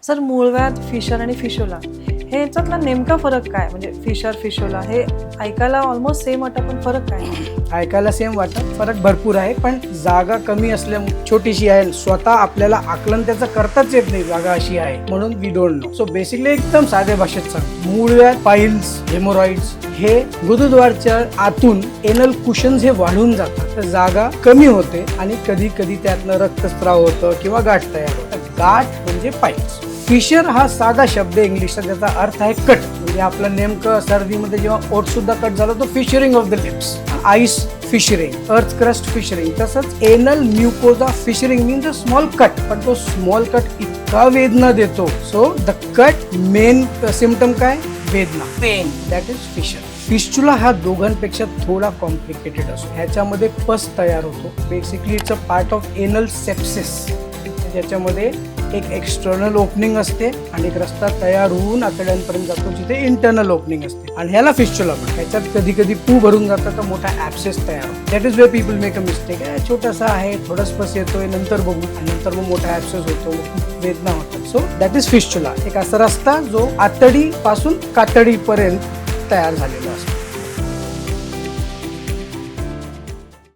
Sir मूळव्याध, fissure आणि फिशोला हे याच्यातला नेमका फरक काय? म्हणजे फिशर, फिशोला हे ऐकायला ऑलमोस्ट सेम वाटतं, पण फरक काय? ऐकायला सेम वाटत, फरक भरपूर आहे. पण जागा कमी असल्यामुळे छोटीशी आहे, स्वतः आपल्याला आकलन त्याचं करताच येत नाही, जागा अशी आहे म्हणून we don't know. So basically एकदम साध्या भाषेत सांग, मूळव्याध, पाईल्स, हेमोरॉइड्स हे गुदद्वारच्या आतून एनल कुशन्स हे वाढून जातात, तर जागा कमी होते आणि कधी कधी त्यातनं रक्तस्राव होतं किंवा गाठ तयार होतात. गाठ म्हणजे पाईल्स. फिशर हा साधा शब्द इंग्लिशचा, त्याचा अर्थ आहे कट. म्हणजे आपलं नेमकं सर्दीमध्ये जेव्हा ओठ सुद्धा कट झाला तो fissuring of the lips. Ice fissuring, earth crust fissuring. तसंच anal mucosa fissuring means a small cut, पण तो स्मॉल कट इतका वेदना देतो. So the cut main symptom काय? वेदना, pain. That is fissure. Fistula हा दोघांपेक्षा थोडा कॉम्प्लिकेटेड असतो. ह्याच्यामध्ये पस तयार होतो. Basically it's a part of anal sepsis, ज्याच्यामध्ये एक एक्सटर्नल ओपनिंग असते आणि एक रस्ता तयार होऊन आतड्यांपर्यंत जातो, जिथे इंटरनल ओपनिंग असते, आणि ह्याला फिस्चुला म्हणतात. ह्याच्यात कधी कधी पू भरून जातं तर मोठा ऍब्सेस तयार होतो. That is way people make a mistake. छोटासा आहे, थोडाच पस येतोय, नंतर बघू, आणि नंतर मग मोठा ऍब्सेस होतो, वेदना होतात. So that is fistula. एक असा रस्ता जो आतडी पासून कातडी पर्यंत तयार झालेला असतो.